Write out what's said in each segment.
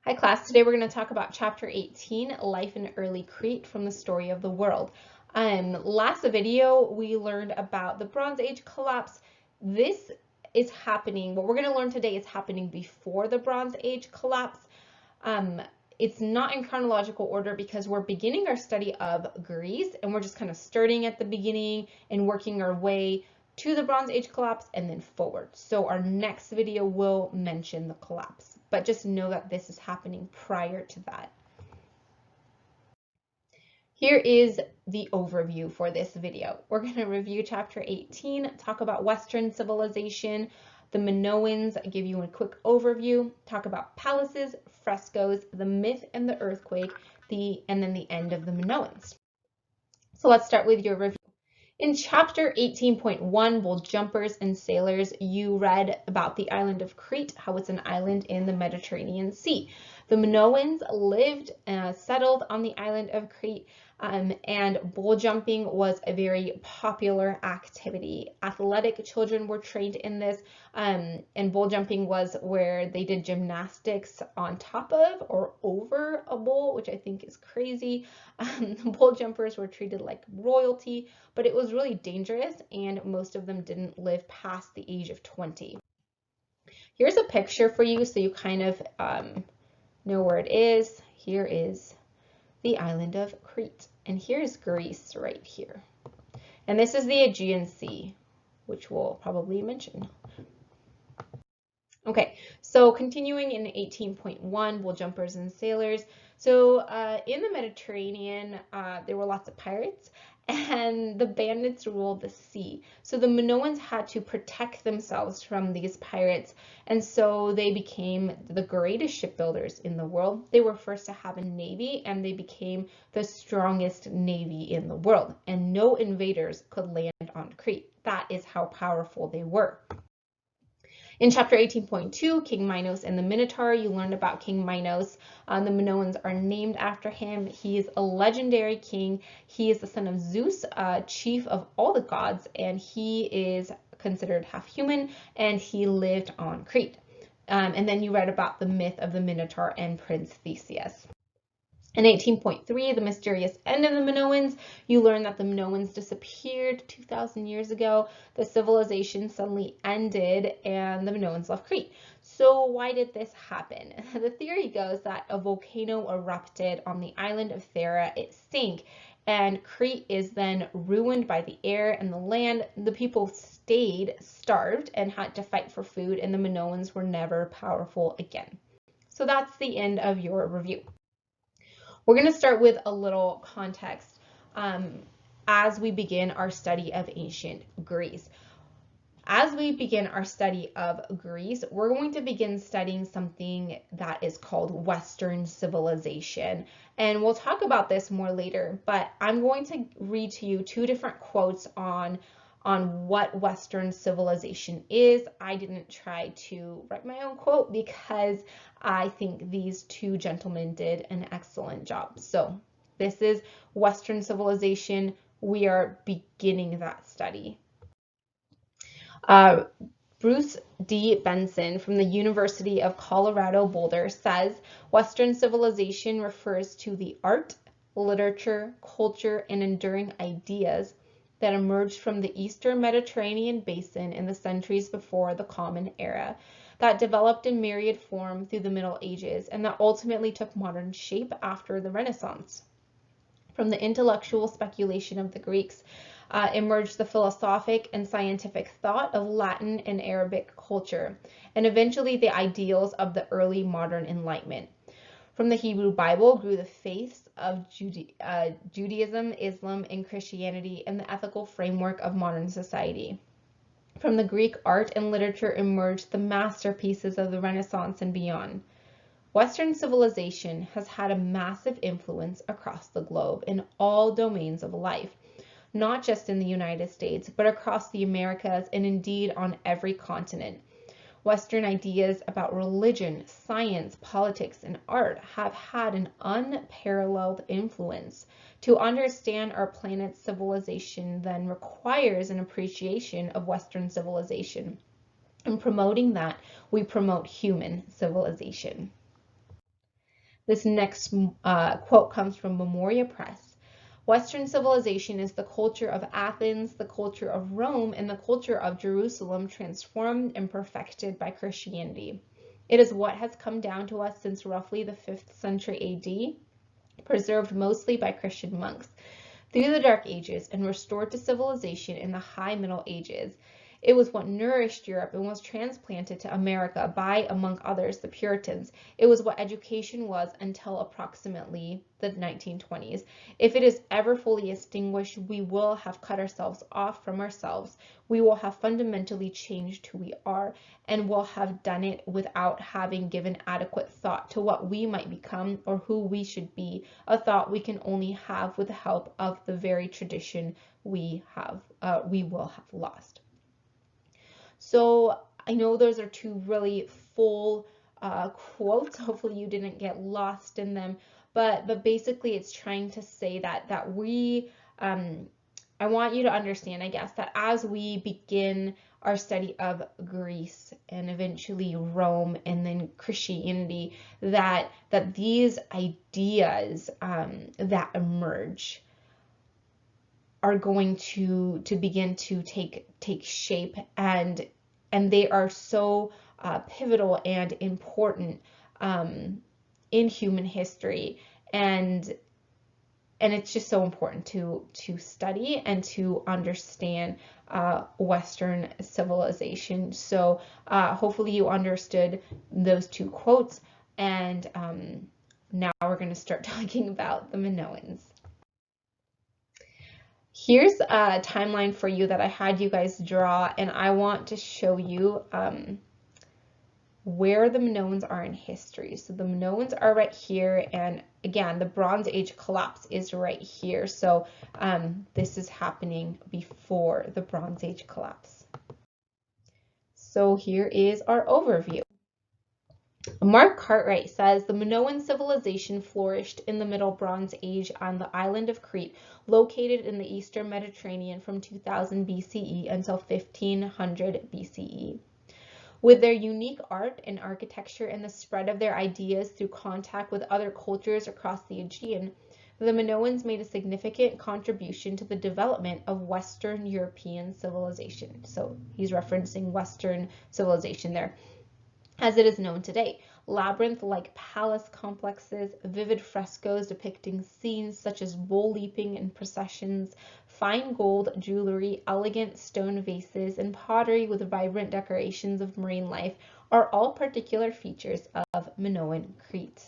Hi class, today we're going to talk about chapter 18, Life in Early Crete from the Story of the World. Last video we learned about the Bronze Age collapse. This is happening, what we're going to learn today is happening before the Bronze Age collapse. It's not in chronological order because we're beginning our study of Greece and we're just kind of starting at the beginning and working our way to the Bronze Age collapse and then forward. So our next video will mention the collapse, but just know that this is happening prior to that. Here is the overview for this video. We're going to review chapter 18, talk about Western civilization, the Minoans, give you a quick overview, talk about palaces, frescoes, the myth and the earthquake, and then the end of the Minoans. So let's start with your review. In chapter 18.1, Bull Jumpers and Sailors, you read about the island of Crete, how it's an island in the Mediterranean Sea. The Minoans lived, settled on the island of Crete, and bull jumping was a very popular activity. Athletic children were trained in this, and bull jumping was where they did gymnastics on top of or over a bull, which I think is crazy. Bull jumpers were treated like royalty, but it was really dangerous, and most of them didn't live past the age of 20. Here's a picture for you so you kind of know where it is. Here is the island of Crete, and here's Greece right here. And this is the Aegean Sea, which we'll probably mention. Okay, so continuing in 18.1, Bull Jumpers and Sailors. So in the Mediterranean, there were lots of pirates, and the bandits ruled the sea. So the Minoans had to protect themselves from these pirates, and so they became the greatest shipbuilders in the world. They were first to have a navy, and they became the strongest navy in the world, and no invaders could land on Crete. That is how powerful they were. In chapter 18.2, King Minos and the Minotaur, you learned about King Minos. The Minoans are named after him. He is a legendary king. He is the son of Zeus, chief of all the gods, and he is considered half human, and he lived on Crete. And then you read about the myth of the Minotaur and Prince Theseus. In 18.3, the mysterious end of the Minoans, you learn that the Minoans disappeared 2,000 years ago. The civilization suddenly ended and the Minoans left Crete. So why did this happen? The theory goes that a volcano erupted on the island of Thera. It sank, and Crete is then ruined by the air and the land. The people stayed starved and had to fight for food, and the Minoans were never powerful again. So that's the end of your review. We're going to start with a little context as we begin our study of ancient Greece. As we begin our study of Greece, we're going to begin studying something that is called Western civilization. And we'll talk about this more later, but I'm going to read to you two different quotes on what Western civilization is. I didn't try to write my own quote because I think these two gentlemen did an excellent job. So this is Western civilization. We are beginning that study. Bruce D. Benson from the University of Colorado Boulder says, Western civilization refers to the art, literature, culture, and enduring ideas that emerged from the Eastern Mediterranean basin in the centuries before the Common Era, that developed in myriad form through the Middle Ages, and that ultimately took modern shape after the Renaissance. From the intellectual speculation of the Greeks emerged the philosophic and scientific thought of Latin and Arabic culture, and eventually the ideals of the early modern Enlightenment. From the Hebrew Bible grew the faiths of Judaism, Islam, and Christianity, and the ethical framework of modern society. From the Greek art and literature emerged the masterpieces of the Renaissance and beyond. Western civilization has had a massive influence across the globe in all domains of life, not just in the United States, but across the Americas and indeed on every continent. Western ideas about religion, science, politics, and art have had an unparalleled influence. To understand our planet's civilization then requires an appreciation of Western civilization. In promoting that, we promote human civilization. This next quote comes from Memoria Press. Western civilization is the culture of Athens, the culture of Rome, and the culture of Jerusalem transformed and perfected by Christianity. It is what has come down to us since roughly the 5th century AD, preserved mostly by Christian monks through the Dark Ages and restored to civilization in the High Middle Ages. It was what nourished Europe and was transplanted to America by, among others, the Puritans. It was what education was until approximately the 1920s. If it is ever fully extinguished, we will have cut ourselves off from ourselves. We will have fundamentally changed who we are, and will have done it without having given adequate thought to what we might become or who we should be, a thought we can only have with the help of the very tradition we will have lost. So I know those are two really full quotes. Hopefully you didn't get lost in them, but basically it's trying to say that we I want you to understand, I guess, that as we begin our study of Greece and eventually Rome and then Christianity, that these ideas that emerge are going to begin to take shape, and they are so pivotal and important in human history, and it's just so important to study and to understand Western civilization. So hopefully you understood those two quotes, and now we're going to start talking about the Minoans. Here's a timeline for you that I had you guys draw, and I want to show you where the Minoans are in history. So the Minoans are right here, and again, the Bronze Age collapse is right here. So this is happening before the Bronze Age collapse. So here is our overview. Mark Cartwright says the Minoan civilization flourished in the Middle Bronze Age on the island of Crete, located in the eastern Mediterranean from 2000 BCE until 1500 BCE. With their unique art and architecture and the spread of their ideas through contact with other cultures across the Aegean, the Minoans made a significant contribution to the development of Western European civilization. So he's referencing Western civilization there, as it is known today. Labyrinth-like palace complexes, vivid frescoes depicting scenes such as bull leaping and processions, fine gold jewelry, elegant stone vases, and pottery with vibrant decorations of marine life are all particular features of Minoan Crete.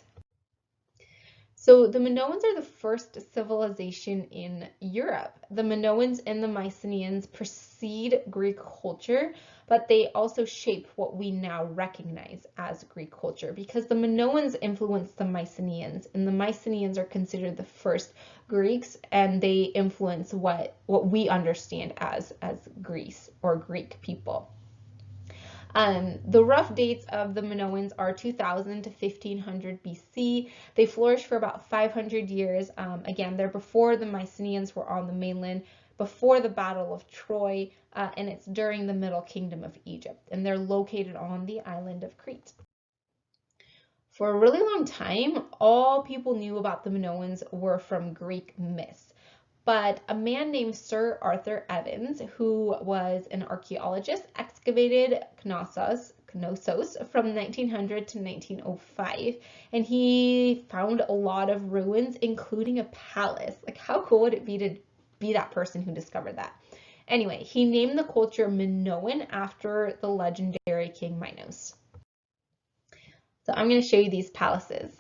So the Minoans are the first civilization in Europe. The Minoans and the Mycenaeans precede Greek culture, but they also shape what we now recognize as Greek culture, because the Minoans influenced the Mycenaeans, and the Mycenaeans are considered the first Greeks, and they influence what we understand as Greece or Greek people. The rough dates of the Minoans are 2000 to 1500 BC. They flourished for about 500 years. Again, they're before the Mycenaeans were on the mainland, before the Battle of Troy, and it's during the Middle Kingdom of Egypt, and they're located on the island of Crete. For a really long time, all people knew about the Minoans were from Greek myths. But a man named Sir Arthur Evans, who was an archaeologist, excavated Canosos from 1900 to 1905, and he found a lot of ruins, including a palace. Like, how cool would it be to be that person who discovered that? Anyway, he named the culture Minoan after the legendary King Minos. So I'm going to show you these palaces.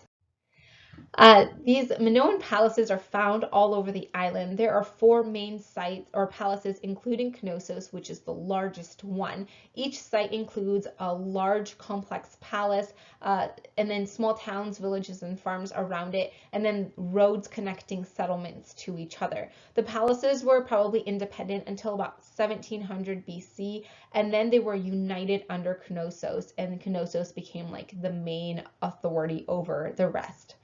These Minoan palaces are found all over the island. There are 4 main sites or palaces, including Canosos, which is the largest one. Each site includes a large complex palace, and then small towns, villages, and farms around it, and then roads connecting settlements to each other. The palaces were probably independent until about 1700 BC, and then they were united under Canosos, and Canosos became like the main authority over the rest.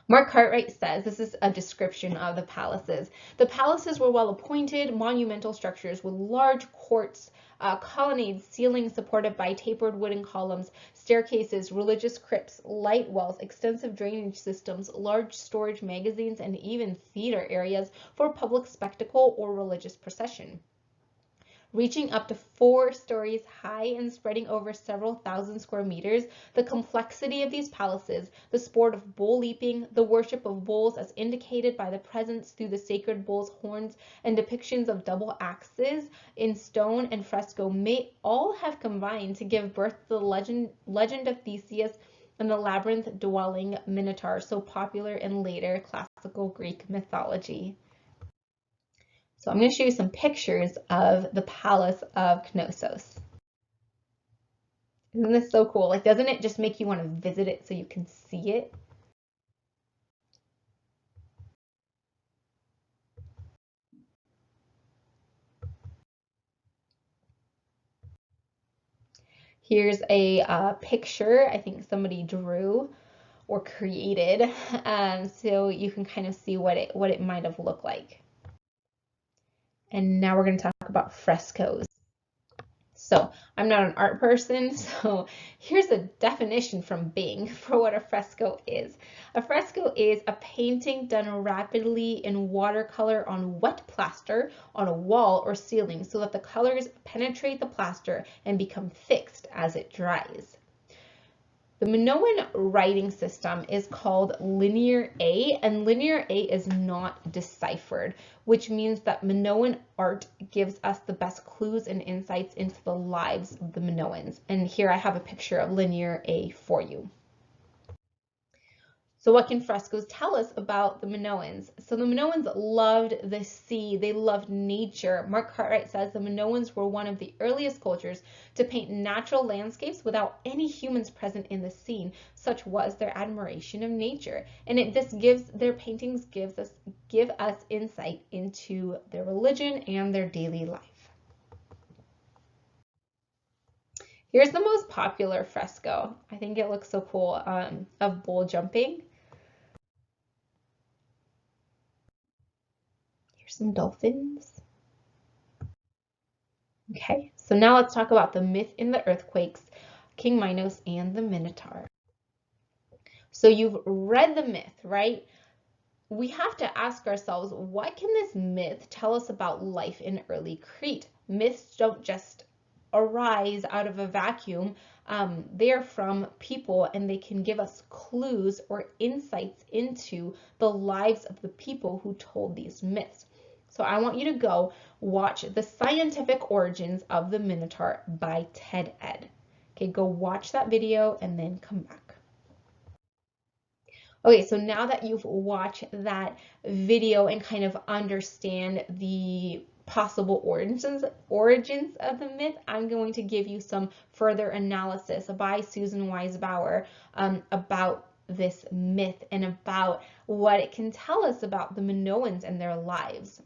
Mark Cartwright says, this is a description of the palaces. The palaces were well appointed, monumental structures with large courts, colonnades, ceilings supported by tapered wooden columns, staircases, religious crypts, light wells, extensive drainage systems, large storage magazines, and even theater areas for public spectacle or religious procession. Reaching up to 4 stories high and spreading over several thousand square meters, the complexity of these palaces, the sport of bull leaping, the worship of bulls as indicated by the presence through the sacred bull's horns, and depictions of double axes in stone and fresco may all have combined to give birth to the legend of Theseus and the labyrinth-dwelling Minotaur, so popular in later classical Greek mythology. So I'm going to show you some pictures of the Palace of Canosos. Isn't this so cool? Like, doesn't it just make you want to visit it so you can see it? Here's a picture I think somebody drew or created, so you can kind of see what it might have looked like. And now we're going to talk about frescoes. So I'm not an art person, so here's a definition from Bing for what a fresco is. A fresco is a painting done rapidly in watercolor on wet plaster on a wall or ceiling so that the colors penetrate the plaster and become fixed as it dries. The Minoan writing system is called Linear A, and Linear A is not deciphered, which means that Minoan art gives us the best clues and insights into the lives of the Minoans. And here I have a picture of Linear A for you. So what can frescoes tell us about the Minoans? So the Minoans loved the sea, they loved nature. Mark Cartwright says the Minoans were one of the earliest cultures to paint natural landscapes without any humans present in the scene. Such was their admiration of nature. And their paintings give us insight into their religion and their daily life. Here's the most popular fresco. I think it looks so cool, of bull jumping. Here's some dolphins. Okay, so now let's talk about the myth in the earthquakes, King Minos and the Minotaur. So you've read the myth, right? We have to ask ourselves, what can this myth tell us about life in early Crete? Myths don't just arise out of a vacuum. They're from people and they can give us clues or insights into the lives of the people who told these myths. So I want you to go watch The Scientific Origins of the Minotaur by Ted Ed. Okay, go watch that video and then come back. Okay, so now that you've watched that video and kind of understand the possible origins of the myth, I'm going to give you some further analysis by Susan Wise Bauer about this myth and about what it can tell us about the Minoans and their lives.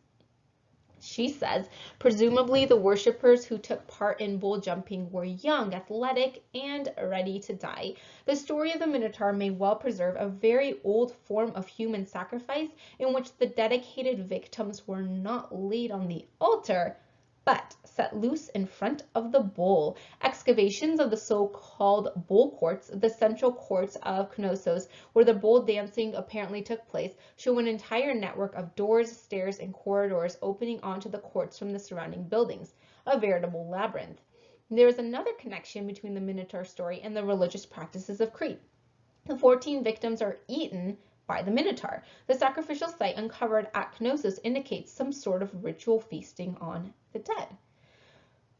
She says, presumably the worshippers who took part in bull jumping were young, athletic, and ready to die. The story of the Minotaur may well preserve a very old form of human sacrifice in which the dedicated victims were not laid on the altar, but set loose in front of the bull. Excavations of the so-called bull courts, the central courts of Canosos, where the bull dancing apparently took place, show an entire network of doors, stairs, and corridors opening onto the courts from the surrounding buildings, a veritable labyrinth. There is another connection between the Minotaur story and the religious practices of Crete. The 14 victims are eaten by the Minotaur. The sacrificial site uncovered at Canosos indicates some sort of ritual feasting on the dead.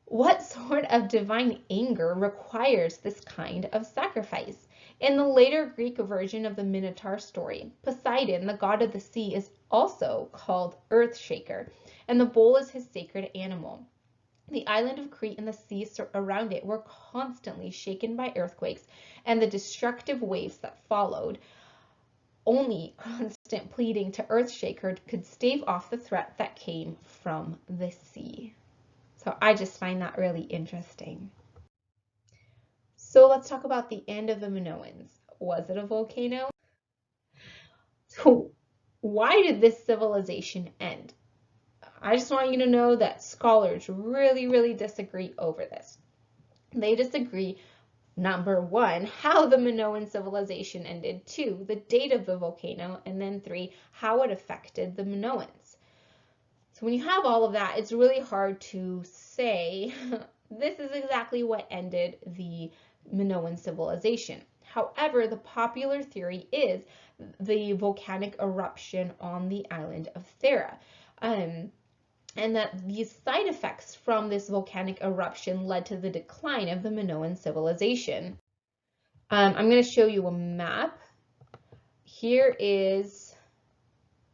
What sort of divine anger requires this kind of sacrifice? In the later Greek version of the Minotaur story, Poseidon, the god of the sea, is also called Earthshaker, and the bull is his sacred animal. The island of Crete and the seas around it were constantly shaken by earthquakes and the destructive waves that followed. Only constant pleading to Earthshaker could stave off the threat that came from the sea. So I just find that really interesting. So let's talk about the end of the Minoans. Was it a volcano? So why did this civilization end? I just want you to know that scholars really, really disagree over this. They disagree, number one, how the Minoan civilization ended, two, the date of the volcano, and then three, how it affected the Minoans. So when you have all of that, it's really hard to say this is exactly what ended the Minoan civilization. However, the popular theory is the volcanic eruption on the island of Thera. And that these side effects from this volcanic eruption led to the decline of the Minoan civilization. I'm going to show you a map. Here is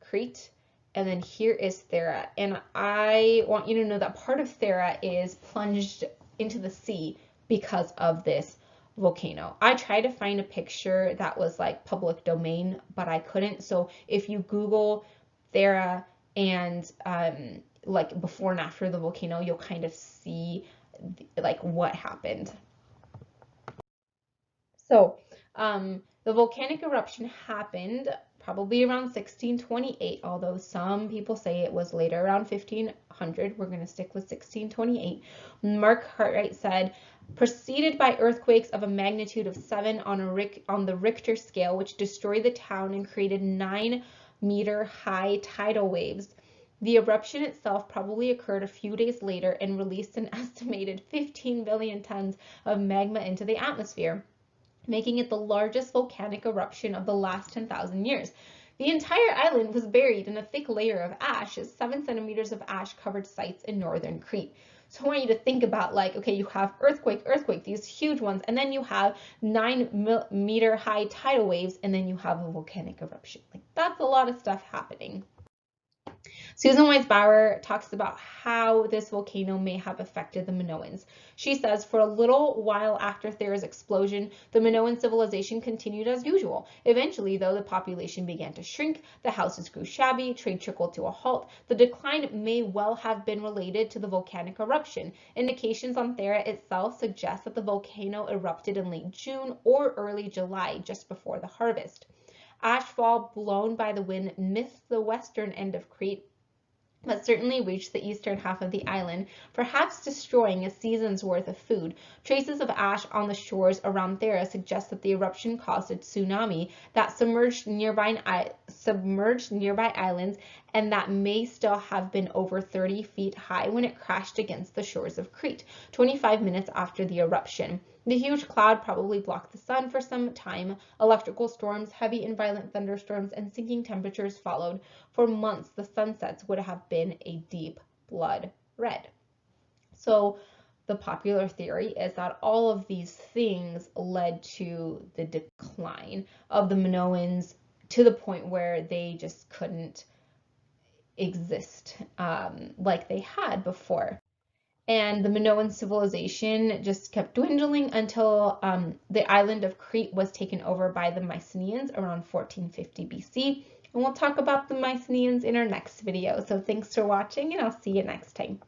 Crete, and then here is Thera. And I want you to know that part of Thera is plunged into the sea because of this volcano. I tried to find a picture that was like public domain, but I couldn't. So if you Google Thera and like before and after the volcano, you'll kind of see like what happened. So the volcanic eruption happened probably around 1628, although some people say it was later, around 1500. We're going to stick with 1628. Mark Cartwright said, preceded by earthquakes of a magnitude of 7 on the Richter scale, which destroyed the town and created 9-meter high tidal waves. The eruption itself probably occurred a few days later and released an estimated 15 billion tons of magma into the atmosphere, making it the largest volcanic eruption of the last 10,000 years. The entire island was buried in a thick layer of ash as 7 centimeters of ash covered sites in northern Crete. So I want you to think about, like, okay, you have earthquake, these huge ones, and then you have 9-meter high tidal waves, and then you have a volcanic eruption. Like, that's a lot of stuff happening. Susan Wise Bauer talks about how this volcano may have affected the Minoans. She says, for a little while after Thera's explosion, the Minoan civilization continued as usual. Eventually, though, the population began to shrink, the houses grew shabby, trade trickled to a halt. The decline may well have been related to the volcanic eruption. Indications on Thera itself suggest that the volcano erupted in late June or early July, just before the harvest. Ashfall blown by the wind missed the western end of Crete, but certainly reached the eastern half of the island, perhaps destroying a season's worth of food. Traces of ash on the shores around Thera suggest that the eruption caused a tsunami that submerged nearby islands, and that may still have been over 30 feet high when it crashed against the shores of Crete, 25 minutes after the eruption. The huge cloud probably blocked the sun for some time. Electrical storms, heavy and violent thunderstorms, and sinking temperatures followed. For months, the sunsets would have been a deep blood red. So the popular theory is that all of these things led to the decline of the Minoans to the point where they just couldn't exist like they had before. And the Minoan civilization just kept dwindling until the island of Crete was taken over by the Mycenaeans around 1450 BC. And we'll talk about the Mycenaeans in our next video. So thanks for watching, and I'll see you next time.